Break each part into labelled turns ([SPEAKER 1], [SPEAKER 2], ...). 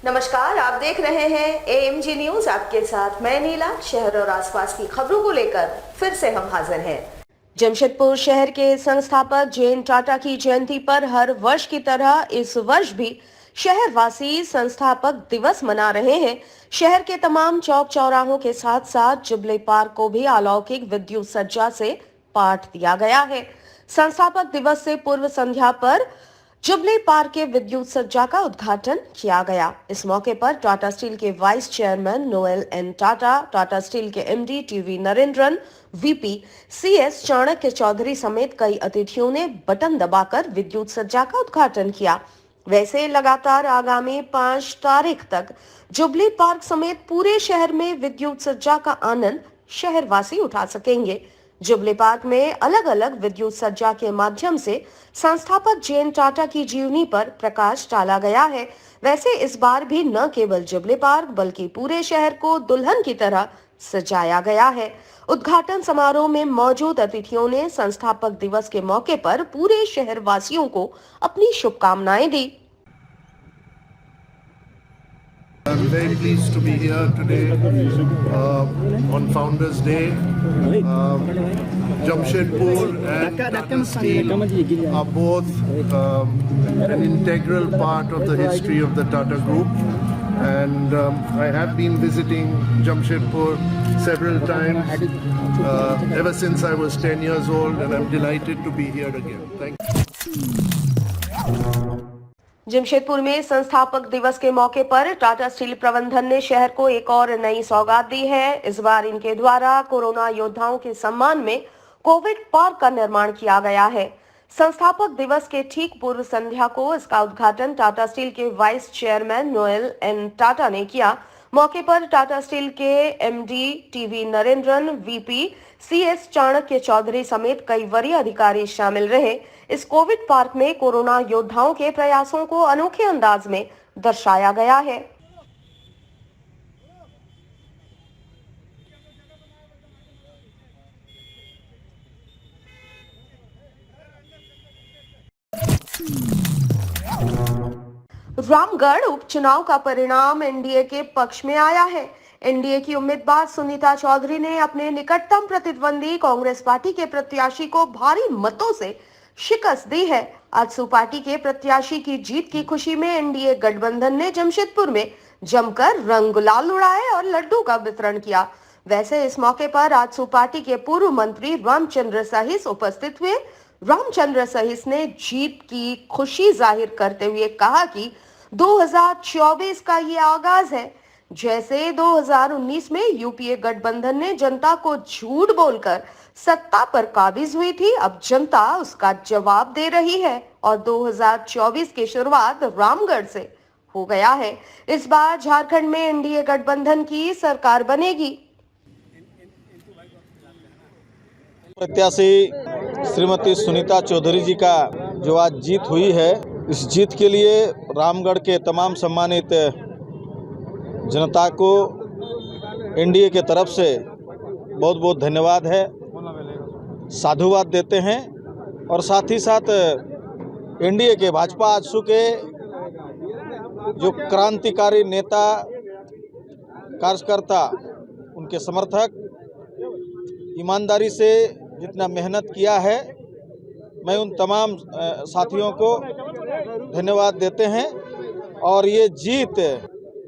[SPEAKER 1] नमस्कार, आप देख रहे हैं एएमजी न्यूज। आपके साथ मैं नीला। शहर और आसपास की खबरों को लेकर फिर से हम हाजिर हैं। जमशेदपुर शहर के संस्थापक जे.एन. टाटा की जयंती पर हर वर्ष की तरह इस वर्ष भी शहरवासी संस्थापक दिवस मना रहे हैं। शहर के तमाम चौक चौराहों के साथ साथ जुबली पार्क को भी अलौकिक विद्युत सज्जा से पाट दिया गया है। संस्थापक दिवस से पूर्व संध्या पर जुबली पार्क के विद्युत सज्जा का उद्घाटन किया गया। इस मौके पर टाटा स्टील के vice chairman Noel N Tata, Tata steel के MD TV Narendran, VP CS Chanakya Chaudhary समेत कई अतिथियों ने बटन दबाकर विद्युत सज्जा का उद्घाटन किया। वैसे लगातार आगामी 5 तारीख तक जुबली पार्क समेत पूरे शहर में विद्युत सज्जा का आनंद शहरवासी उठा सकेंगे। जुबली पार्क में अलग अलग विद्युत सज्जा के माध्यम से संस्थापक जे.एन. टाटा की जीवनी पर प्रकाश डाला गया है। वैसे इस बार भी न केवल जुबली पार्क बल्कि पूरे शहर को दुल्हन की तरह सजाया गया है। उद्घाटन समारोह में मौजूद अतिथियों ने संस्थापक दिवस के मौके पर पूरे शहर वासियों को अपनी शुभकामनाएं दी।
[SPEAKER 2] I'm very pleased to be here today on Founders Day. Jamshedpur and Tata Steel are both an integral part of the history of the Tata Group, and I have been visiting Jamshedpur several times ever since I was 10 years old, and I'm delighted to be here again. Thank you.
[SPEAKER 1] Jamshedpur में संस्थापक दिवस के मौके पर Tata steel प्रबंधन ने शहर को एक और नई सौगात दी है। इस बार इनके द्वारा कोरोना योद्धाओं के सम्मान में कोविड पार्क का निर्माण किया गया है। संस्थापक दिवस के ठीक पूर्व संध्या को इसका उद्घाटन टाटा स्टील के vice chairman Noel N Tata ने किया। मौके पर टाटा स्टील के MD TV Narendran, VP CS Chanakya Chaudhary समेत कई वरीय अधिकारी शामिल रहे। इस कोविड पार्क में कोरोना योद्धाओं के प्रयासों को अनोखे अंदाज में दर्शाया गया है। रामगढ़ उपचुनाव का परिणाम एनडीए के पक्ष में आया है। एनडीए की उम्मीदवार सुनीता चौधरी ने अपने निकटतम प्रतिद्वंदी कांग्रेस पार्टी के प्रत्याशी को भारी मतों से शिकस्त दी है। आजसू पार्टी के प्रत्याशी की जीत की खुशी में एनडीए गठबंधन ने जमशेदपुर में जमकर रंग गुलाल उड़ाए और लड्डू का वितरण किया। वैसे इस मौके पर आजसू पार्टी के पूर्व मंत्री रामचंद्र सहिस उपस्थित हुए। रामचंद्र सहिस ने जीत की खुशी जाहिर करते हुए कहा कि 2024 का ये आगाज है। जैसे 2019 में यूपीए गठबंधन ने जनता को झूठ बोलकर सत्ता पर काबिज हुई थी, अब जनता उसका जवाब दे रही है और 2024 की शुरुआत रामगढ़ से हो गया है। इस बार झारखंड में एनडीए गठबंधन की सरकार बनेगी।
[SPEAKER 3] प्रत्याशी श्रीमती सुनीता चौधरी जी का जो आज जीत हुई है, इस जीत के लिए रामगढ़ के तमाम सम्मानित जनता को एनडीए के तरफ से बहुत बहुत धन्यवाद है, साधुवाद देते हैं। और साथ ही साथ एनडीए के भाजपा आजसू के जो क्रांतिकारी नेता, कार्यकर्ता, उनके समर्थक ईमानदारी से जितना मेहनत किया है, मैं उन तमाम साथियों को धन्यवाद देते हैं। और ये जीत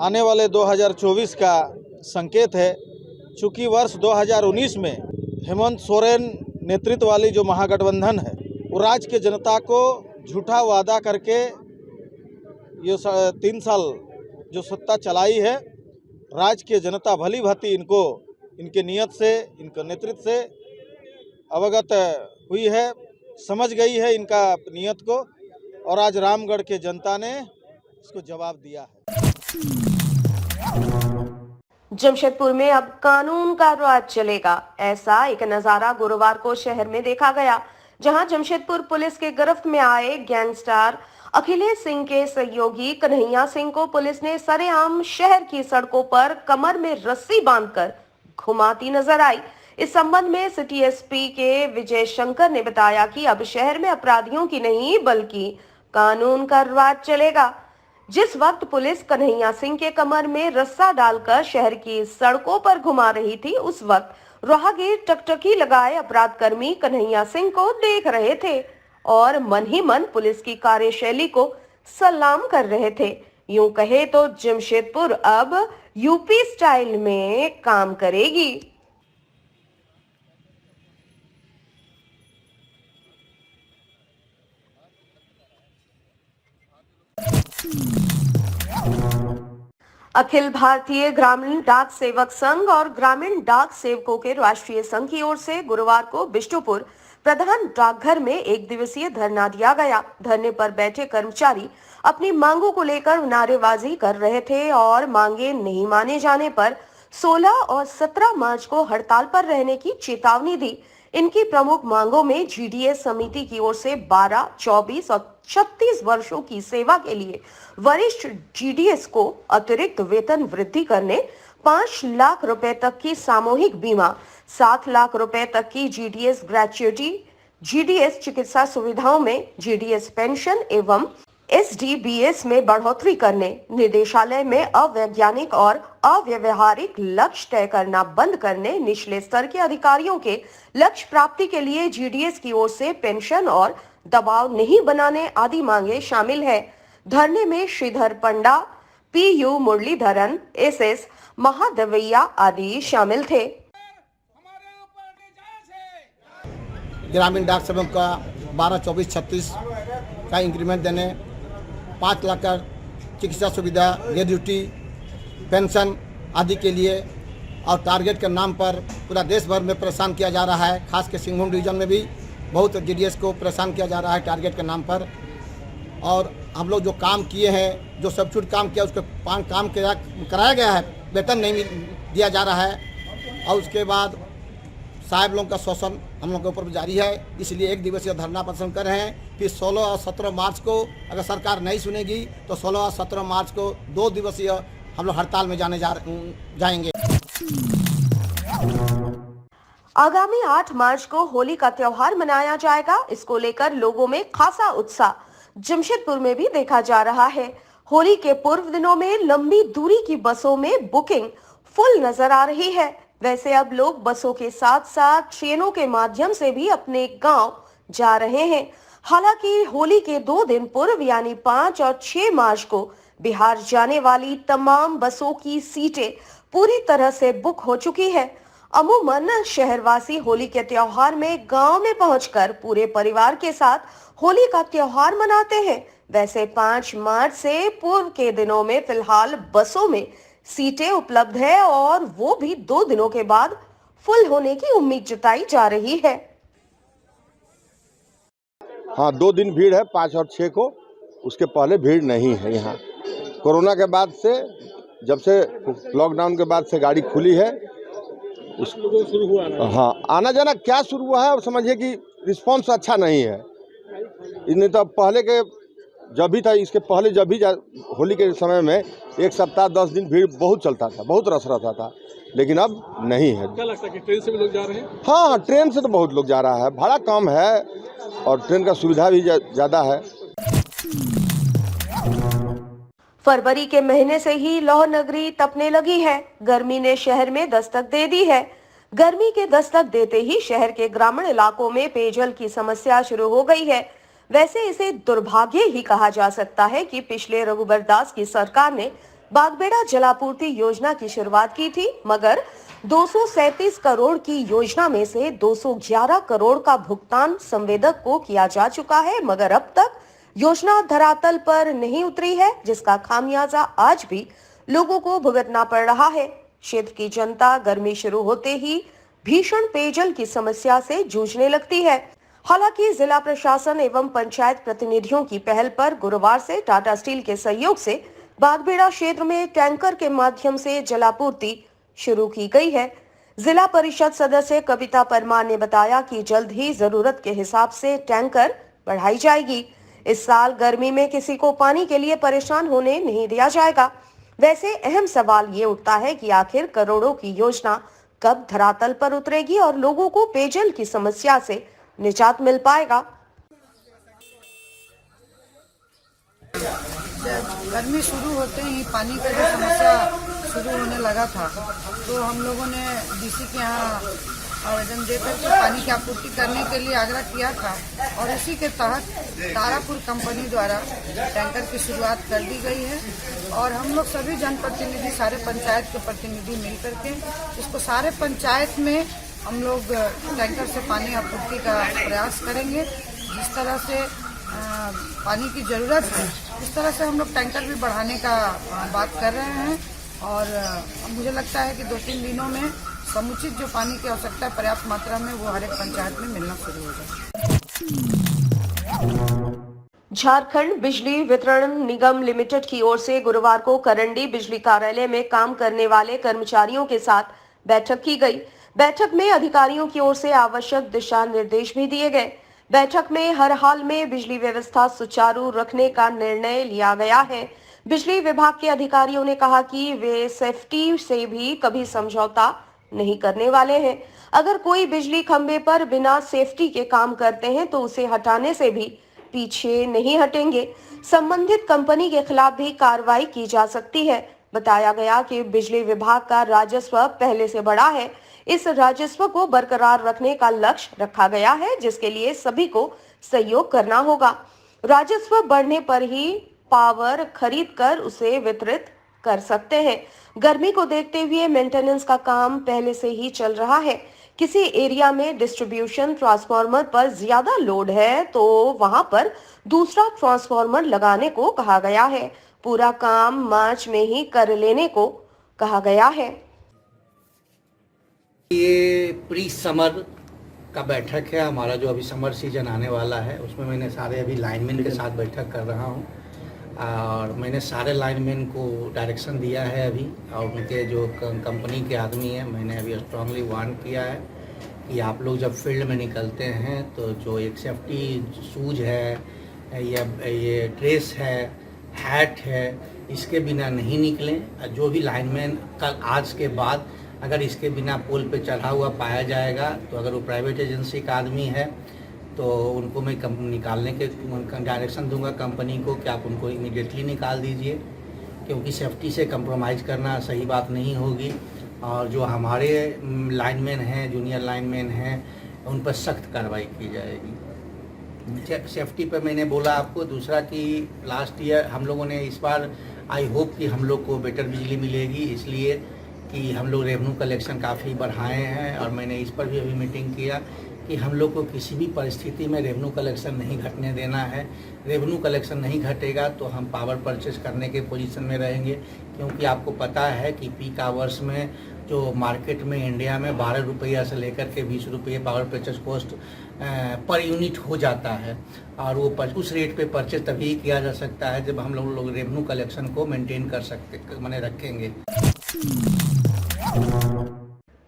[SPEAKER 3] आने वाले 2024 का संकेत है। चूँकि वर्ष 2019 में हेमंत सोरेन नेतृत्व वाली जो महागठबंधन है, वो राज्य के जनता को झूठा वादा करके ये 3 साल जो सत्ता चलाई है, राज्य की जनता भली भांति इनको इनके नियत से, इनके नेतृत्व से अवगत हुई है, समझ गई है इनका नियत को, और आज रामगढ़ के जनता ने इसको जवाब दिया है।
[SPEAKER 1] जमशेदपुर में अब कानून का राज चलेगा, ऐसा एक नजारा गुरुवार को शहर में देखा गया, जहां जमशेदपुर पुलिस के गिरफ्त में आए गैंगस्टर अखिलेश सिंह के सहयोगी कन्हैया सिंह को पुलिस ने सरेआम शहर की सड़कों पर कमर में रस्सी बांधकर घुमाती नजर आई। इस संबंध में सिटी एसपी के विजय शंकर ने बताया कि अब शहर में अपराधियों की नहीं बल्कि कानून का राज चलेगा। जिस वक्त पुलिस कन्हैया सिंह के कमर में रस्सा डालकर शहर की सड़कों पर घुमा रही थी, उस वक्त राहगीर टकटकी लगाए अपराधकर्मी कन्हैया सिंह को देख रहे थे और मन ही मन पुलिस की कार्यशैली को सलाम कर रहे थे। यूं कहे तो जमशेदपुर अब यूपी स्टाइल में काम करेगी। अखिल भारतीय ग्रामीण डाक सेवक संघ और ग्रामीण डाक सेवकों के राष्ट्रीय संघ की ओर से गुरुवार को बिष्टुपुर प्रधान डाकघर में एक दिवसीय धरना दिया गया। धरने पर बैठे कर्मचारी अपनी मांगों को लेकर नारेबाजी कर रहे थे और मांगे नहीं माने जाने पर 16 और 17 मार्च को हड़ताल पर रहने की चेतावनी दी। इनकी प्रमुख मांगों में जीडीएस समिति की ओर से 12, 24 और 36 वर्षों की सेवा के लिए वरिष्ठ जीडीएस को अतिरिक्त वेतन वृद्धि करने, 5 लाख रुपए तक की सामूहिक बीमा, 7 लाख रुपए तक की जीडीएस ग्रेच्युटी, जीडीएस चिकित्सा सुविधाओं में जीडीएस पेंशन एवं एसडीबीएस में बढ़ोतरी करने, निदेशालय में अवैज्ञानिक और अव्यवहारिक लक्ष्य तय करना बंद करने, निचले स्तर के अधिकारियों के लक्ष्य प्राप्ति के लिए जीडीएस की ओर से पेंशन और दबाव नहीं बनाने आदि मांगे शामिल है। धरने में श्रीधर पंडा, पीयू मुरलीधरन, एसएस महादेवैया आदि शामिल थे।
[SPEAKER 4] ग्रामीण डाक सेवक का 12, 24, 36 का इंक्रीमेंट देने, 5 लाख का चिकित्सा सुविधा, ग्रेच्युटी, पेंशन आदि के लिए और टारगेट के नाम पर पूरा देश भर में परेशान किया जा रहा है। खास के सिंहभूम डिवीजन में भी बहुत जीडीएस को परेशान किया जा रहा है टारगेट के नाम पर। और हम लोग जो काम किए हैं, जो सब्सिट्यूट काम किया, उसको काम कराया गया है, वेतन नहीं दिया जा रहा है। और उसके बाद साहब लोगों का शोषण हम लोग के ऊपर जारी है। इसलिए एक दिवसीय धरना प्रदर्शन कर रहे हैं। फिर 16 और 17 मार्च को अगर सरकार नहीं सुनेगी तो 16 और 17 मार्च को 2 दिवसीय हम लोग हड़ताल में जाएंगे।
[SPEAKER 1] आगामी 8 मार्च को होली का त्योहार मनाया जाएगा। इसको लेकर लोगों में खासा उत्साह जमशेदपुर में भी देखा जा रहा है। होली के पूर्व दिनों में लंबी दूरी की बसों में बुकिंग फुल नजर आ रही है। वैसे अब लोग बसों के साथ साथ ट्रेनों के माध्यम से भी अपने गांव जा रहे हैं। हालांकि होली के 2 दिन पूर्व यानी 5 और 6 मार्च को बिहार जाने वाली तमाम बसों की सीटें पूरी तरह से बुक हो चुकी है। अमूमन शहरवासी होली के त्योहार में गांव में पहुंचकर पूरे परिवार के साथ होली का त्योहार मनाते हैं। वैसे 5 मार्च से पूर्व के दिनों में फिलहाल बसों में सीटें उपलब्ध है और वो भी 2 दिनों के बाद फुल होने की उम्मीद जताई जा रही है।
[SPEAKER 5] हाँ, 2 दिन भीड़ है, 5 और 6 को। उसके पहले भीड़ नहीं है यहाँ। कोरोना के बाद से, जब से लॉकडाउन के बाद से गाड़ी खुली है, शुरू हुआ। हाँ, आना जाना क्या शुरू हुआ है, अब समझिए कि रिस्पांस अच्छा नहीं है। इन्हें तो पहले के जब भी था, इसके पहले जब भी होली के समय में 1 सप्ताह 10 दिन भीड़ बहुत चलता था, बहुत रस रहता था, लेकिन अब नहीं है। क्या लगता है कि ट्रेन से भी लोग जा रहे हैं? हाँ, ट्रेन से तो बहुत लोग जा रहा है, भाड़ा कम है और ट्रेन का सुविधा भी ज़्यादा है।
[SPEAKER 1] फरवरी के महीने से ही लौह नगरी तपने लगी है। गर्मी ने शहर में दस्तक दे दी है। गर्मी के दस्तक देते ही शहर के ग्रामीण इलाकों में पेयजल की समस्या शुरू हो गई है। वैसे इसे दुर्भाग्य ही कहा जा सकता है कि पिछले रघुबर दास की सरकार ने बागबेड़ा जलापूर्ति योजना की शुरुआत की थी, मगर 237 करोड़ की योजना में से 211 करोड़ का भुगतान संवेदक को किया जा चुका है, मगर अब तक योजना धरातल पर नहीं उतरी है, जिसका खामियाजा आज भी लोगों को भुगतना पड़ रहा है। क्षेत्र की जनता गर्मी शुरू होते ही भीषण पेयजल की समस्या से जूझने लगती है। हालांकि जिला प्रशासन एवं पंचायत प्रतिनिधियों की पहल पर गुरुवार से टाटा स्टील के सहयोग से बागबेड़ा क्षेत्र में टैंकर के माध्यम से जलापूर्ति शुरू की गई है। जिला परिषद सदस्य कविता परमार ने बताया कि जल्द ही जरूरत के हिसाब से टैंकर बढ़ाई जाएगी। इस साल गर्मी में किसी को पानी के लिए परेशान होने नहीं दिया जाएगा। वैसे अहम सवाल ये उठता है कि आखिर करोड़ों की योजना कब धरातल पर उतरेगी और लोगों को पेयजल की समस्या से निजात मिल पाएगा।
[SPEAKER 6] गर्मी शुरू होते ही पानी का जो समस्या शुरू होने लगा था, तो हम लोगों ने डीसी के यहाँ आवेदन देकर के पानी की आपूर्ति करने के लिए आग्रह किया था और इसी के तहत तारापुर कंपनी द्वारा टैंकर की शुरुआत कर दी गई है। और हम लोग सभी जनप्रतिनिधि, सारे पंचायत के प्रतिनिधि मिल करके इसको सारे पंचायत में हम लोग टैंकर से पानी आपूर्ति का प्रयास करेंगे। जिस तरह से पानी की ज़रूरत है, इस तरह से हम लोग टैंकर भी बढ़ाने का बात कर रहे हैं। और मुझे लगता है कि 2-3 दिनों में समुचित जो पानी की आवश्यकता है पर्याप्त मात्रा में वो हर एक पंचायत में मिलना शुरू हो जाए।
[SPEAKER 1] झारखंड बिजली वितरण निगम लिमिटेड की ओर से गुरुवार को करंडी बिजली कार्यालय में काम करने वाले कर्मचारियों के साथ बैठक की गई। बैठक में अधिकारियों की ओर से आवश्यक दिशा निर्देश भी दिए गए। बैठक में हर हाल में बिजली व्यवस्था सुचारू रखने का निर्णय लिया गया है। बिजली विभाग के अधिकारियों ने कहा कि वे सेफ्टी से भी कभी समझौता नहीं करने वाले हैं। अगर कोई बिजली खंभे पर बिना सेफ्टी के काम करते हैं तो उसे हटाने से भी पीछे नहीं हटेंगे। संबंधित कंपनी के खिलाफ भी कार्रवाई की जा सकती है। बताया गया कि बिजली विभाग का राजस्व पहले से बड़ा है। इस राजस्व को बरकरार रखने का लक्ष्य रखा गया है, जिसके लिए सभी को सहयोग करना होगा। राजस्व बढ़ने पर ही पावर खरीद कर उसे वितरित कर सकते हैं। गर्मी को देखते हुए मेंटेनेंस का काम पहले से ही चल रहा है। किसी एरिया में डिस्ट्रीब्यूशन ट्रांसफार्मर पर ज्यादा लोड है तो वहां पर दूसरा ट्रांसफार्मर लगाने को कहा गया है। पूरा काम मार्च में ही कर लेने को कहा गया है।
[SPEAKER 7] ये प्री समर का बैठक है हमारा, जो अभी समर सीजन आने वाला है उसमें मैंने सारे अभी लाइनमैन के साथ बैठक कर रहा हूँ और मैंने सारे लाइनमैन को डायरेक्शन दिया है अभी। और उनके जो कंपनी के आदमी हैं, मैंने अभी स्ट्रांगली वार्न किया है कि आप लोग जब फील्ड में निकलते हैं तो जो एक सेफ्टी शूज है या ये ड्रेस है, हैट है, इसके बिना नहीं निकलें। जो भी लाइनमैन कल आज के बाद अगर इसके बिना पोल पे चढ़ा हुआ पाया जाएगा तो अगर वो प्राइवेट एजेंसी का आदमी है तो उनको मैं निकालने के डायरेक्शन दूंगा कंपनी को कि आप उनको इमीडिएटली निकाल दीजिए, क्योंकि सेफ्टी से कंप्रोमाइज़ करना सही बात नहीं होगी। और जो हमारे लाइनमैन हैं, जूनियर लाइनमैन हैं, उन पर सख्त कार्रवाई की जाएगी। सेफ्टी पर मैंने बोला आपको। दूसरा कि लास्ट ईयर हम लोगों ने, इस बार आई होप कि हम लोग को बेटर बिजली मिलेगी, इसलिए कि हम लोग रेवेन्यू कलेक्शन काफ़ी बढ़ाए हैं। और मैंने इस पर भी अभी मीटिंग किया कि हम लोग को किसी भी परिस्थिति में रेवेन्यू कलेक्शन नहीं घटने देना है। रेवेन्यू कलेक्शन नहीं घटेगा तो हम पावर परचेस करने के पोजीशन में रहेंगे, क्योंकि आपको पता है कि पीक आवर्स में जो मार्केट में इंडिया में 12 रुपया से लेकर के 20 रुपये power purchase cost per unit हो जाता है। और वो उस रेट पे परचेस तभी किया जा सकता है जब हम लोग रेवेन्यू कलेक्शन को मेंटेन कर सकते माने रखेंगे।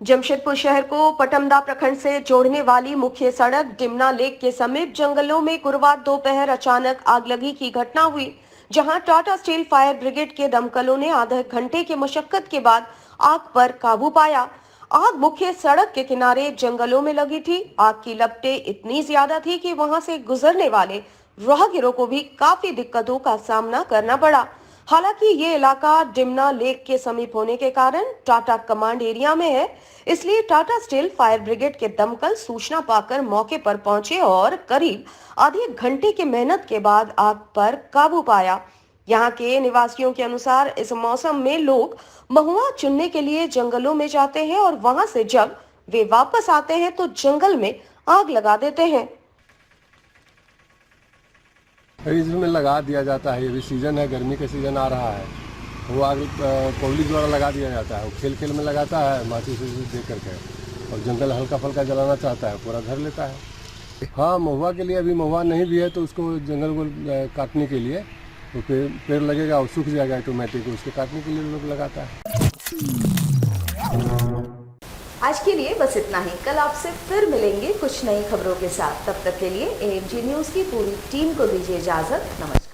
[SPEAKER 1] जमशेदपुर शहर को पटमदा प्रखंड से जोड़ने वाली मुख्य सड़क डिमना लेक के समीप जंगलों में गुरुवार दोपहर अचानक आगलगी की घटना हुई, जहां टाटा स्टील फायर ब्रिगेड के दमकलों ने आधे घंटे की मशक्कत के बाद आग पर काबू पाया। आग मुख्य सड़क के किनारे जंगलों में लगी थी। आग की लपटें इतनी ज्यादा थी कि वहां से गुजरने वाले राहगीरों को भी काफी दिक्कतों का सामना करना पड़ा। हालांकि ये इलाका डिमना लेक के समीप होने के कारण टाटा कमांड एरिया में है, इसलिए टाटा स्टील फायर ब्रिगेड के दमकल सूचना पाकर मौके पर पहुंचे और करीब आधे घंटे की मेहनत के बाद आग पर काबू पाया। यहाँ के निवासियों के अनुसार इस मौसम में लोग महुआ चुनने के लिए जंगलों में जाते हैं और वहां से जब वे वापस आते हैं तो जंगल में आग लगा देते हैं।
[SPEAKER 8] इसमें लगा दिया जाता है, ये भी सीजन है, गर्मी का सीजन आ रहा है, वो आग पब्लिक द्वारा लगा दिया जाता है। वो खेल खेल में लगाता है माचिस दे करके, और जंगल हल्का फल्का जलाना चाहता है पूरा घर लेता है। हाँ, महुआ के लिए अभी महुआ नहीं भी है तो उसको जंगल को काटने के लिए तो पेड़ लगेगा और सूख जाएगा ऑटोमेटिक, उसके काटने के लिए लोग लगाता है।
[SPEAKER 1] आज के लिए बस इतना ही। कल आपसे फिर मिलेंगे कुछ नई खबरों के साथ। तब तक के लिए AMG न्यूज़ की पूरी टीम को दीजिए इजाजत। नमस्कार।